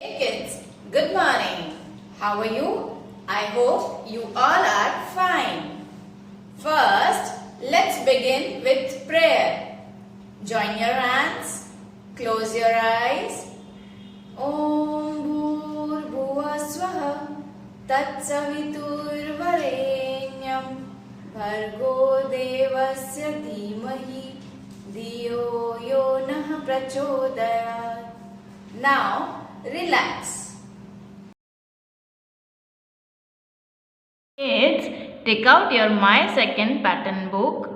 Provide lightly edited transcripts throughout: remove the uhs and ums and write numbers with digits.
Hey kids, good morning. How are you? I hope you all are fine. First, let's begin with prayer. Join your hands, close your eyes. Om Bhur Swaha Tat Saviturvarenyam Bhargo Devasya Dhimahi Diyo Yo Nah Prachodayat. Now, relax. Kids, take out your My Second pattern book.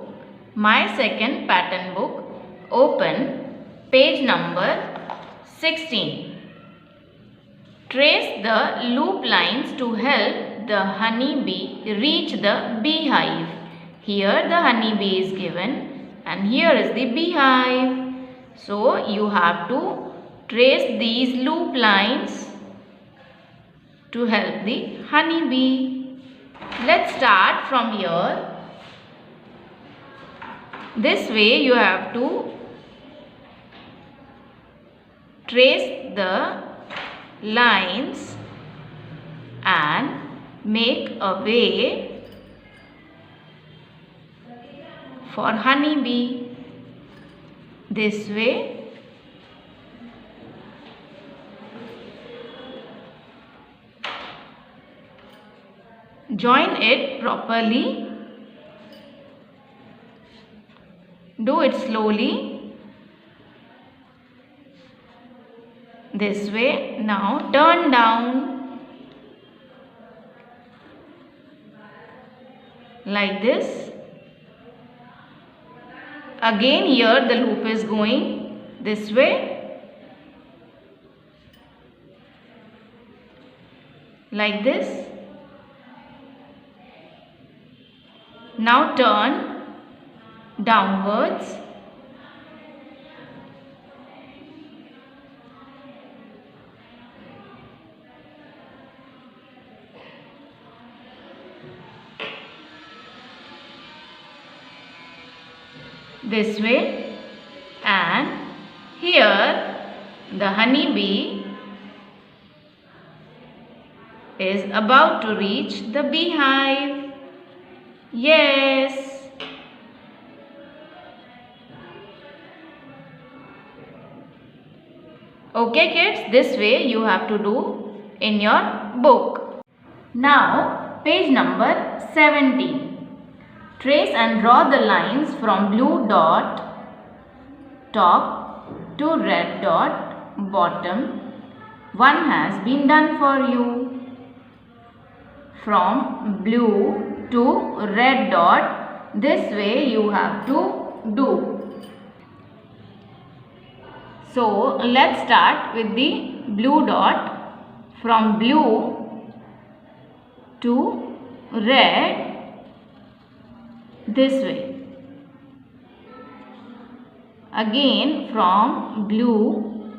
My Second pattern book. Open page number 16. Trace the loop lines to help the honey bee reach the beehive. Here the honey bee is given and here is the beehive. So you have to trace these loop lines to help the honey bee. Let's start from here. This way you have to trace the lines and make a way for honey bee. This way. Join it properly. Do it slowly. This way. Now turn down. Like this. Again here the loop is going this way. Like this. Now turn downwards. This way, and here the honey bee is about to reach the beehive. Yes. Okay kids, this way you have to do in your book. Now page number 17. Trace and draw the lines from blue dot top to red dot bottom. One has been done for you. From blue to red dot, this way you have to do. So let's start with the blue dot. From blue to red, this way. Again from blue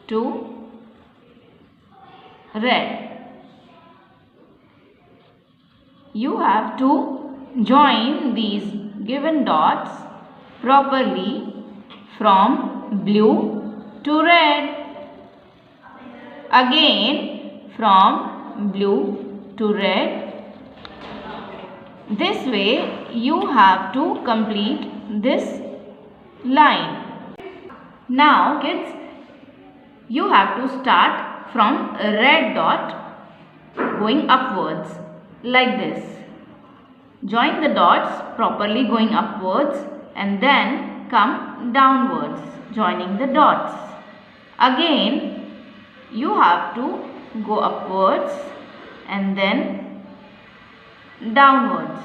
to red. You have to join these given dots properly from blue to red. Again from blue to red. This way you have to complete this line. Now kids, you have to start from red dot going upwards like this. Join the dots properly going upwards and then come downwards joining the dots. Again you have to go upwards and then downwards.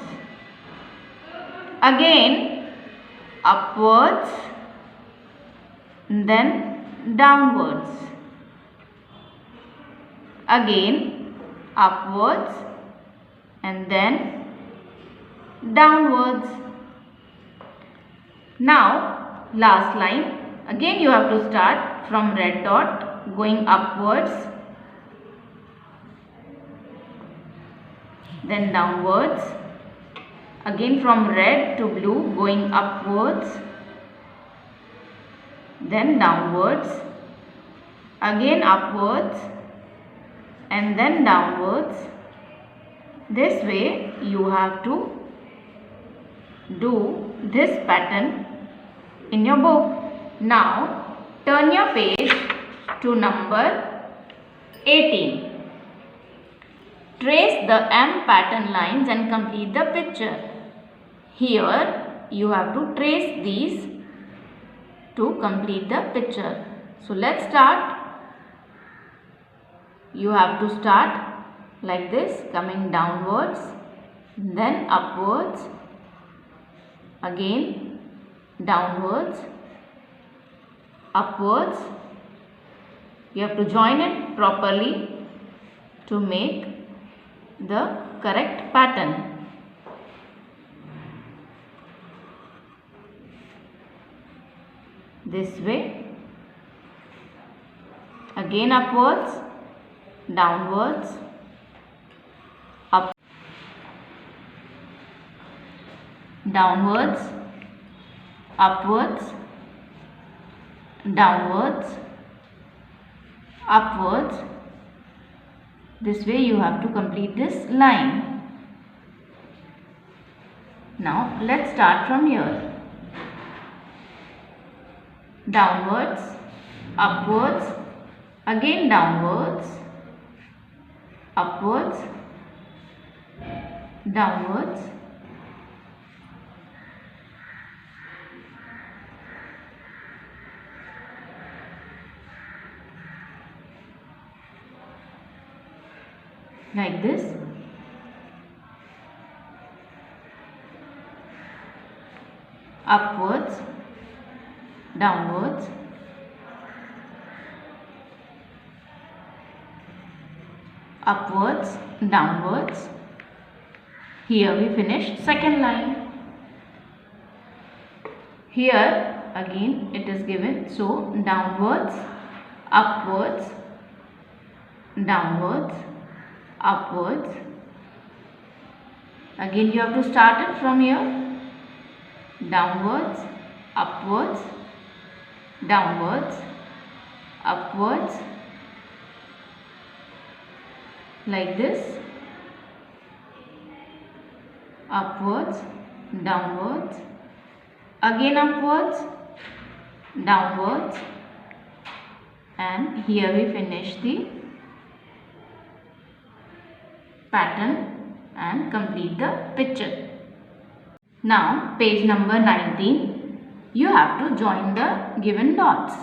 Again upwards then downwards. Again upwards and then downwards. Now last line. Again you have to start from red dot going upwards, then downwards. Again from red to blue going upwards, then downwards. again upwards, and then downwards. This way you have to do this pattern in your book. Now turn your page to number 18. Trace the M pattern lines and complete the picture. Here you have to trace these to complete the picture. So let's start. You have to start like this, coming downwards, then upwards, again downwards, upwards. You have to join it properly to make the correct pattern. This way, again upwards, downwards, up, downwards, upwards, downwards, upwards. This way you have to complete this line. Now let's start from here. Downwards, upwards, again downwards, upwards, downwards, like this. Upwards, downwards, upwards, downwards. Here we finished second line. Here again it is given, so downwards, upwards, downwards, upwards. Again you have to start it from here. Downwards, upwards, downwards, upwards, like this. Upwards, downwards, again upwards, downwards, and here we finish the pattern and complete the picture. Now page number 19, you have to join the given dots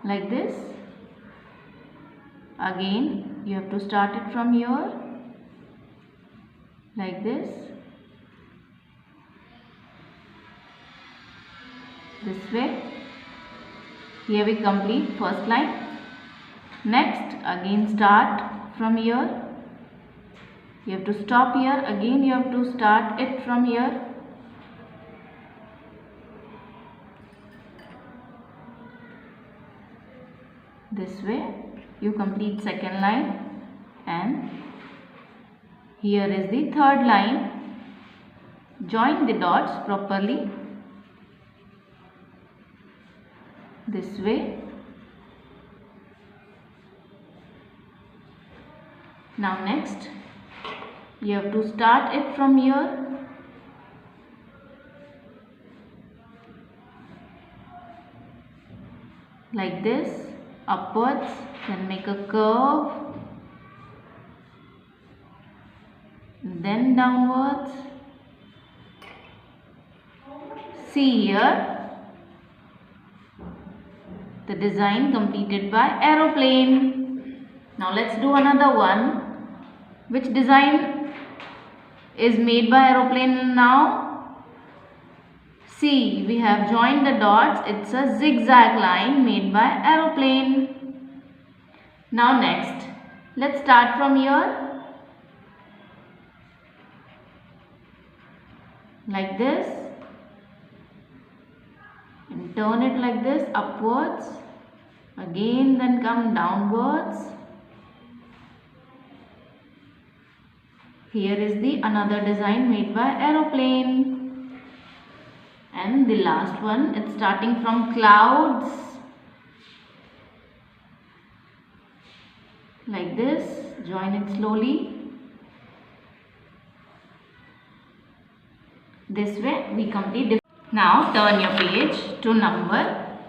like this. Again you have to start it from here like this. This way. Here we complete first line. Next again start from here. You have to stop here. Again you have to start it from here. This way you complete second line, and here is the third line. Join the dots properly. This way. Now next you have to start it from here. Like this, upwards, then make a curve, then downwards. See here the design completed by aeroplane. Now let's do another one. Which design is made by aeroplane now? See, we have joined the dots. It's a zigzag line made by aeroplane. Now next, let's start from here. Like this. And turn it like this, upwards. Again then come downwards. Here is the another design made by aeroplane. And the last one, it's starting from clouds. like this. Join it slowly. This way we complete. Now turn your page to number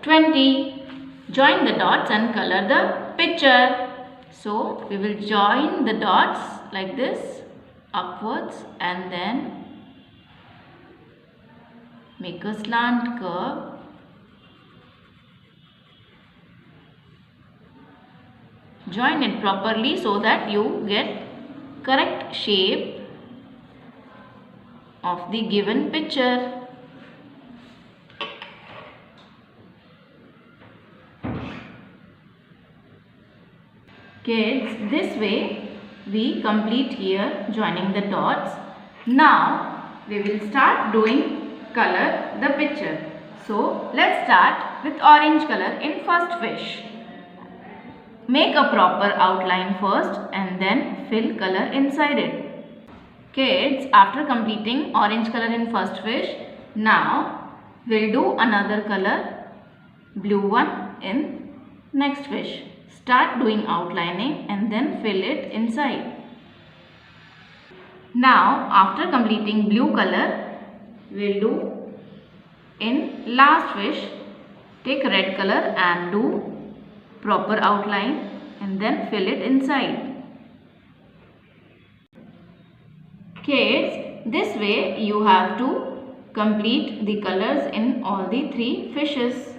20. Join the dots and color the picture. So we will join the dots like this upwards and then make a slant curve. Join it properly so that you get correct shape of the given picture. Kids, this way we complete here joining the dots. Now we will start doing color the picture. So let's start with orange color in first fish. Make a proper outline first and then fill color inside it. Kids, after completing orange color in first fish, now we'll do another color, blue one in next fish. Start doing outlining and then fill it inside. Now after completing blue color, we'll do in last fish, take red color and do proper outline and then fill it inside. Kids, this way you have to complete the colors in all the three fishes.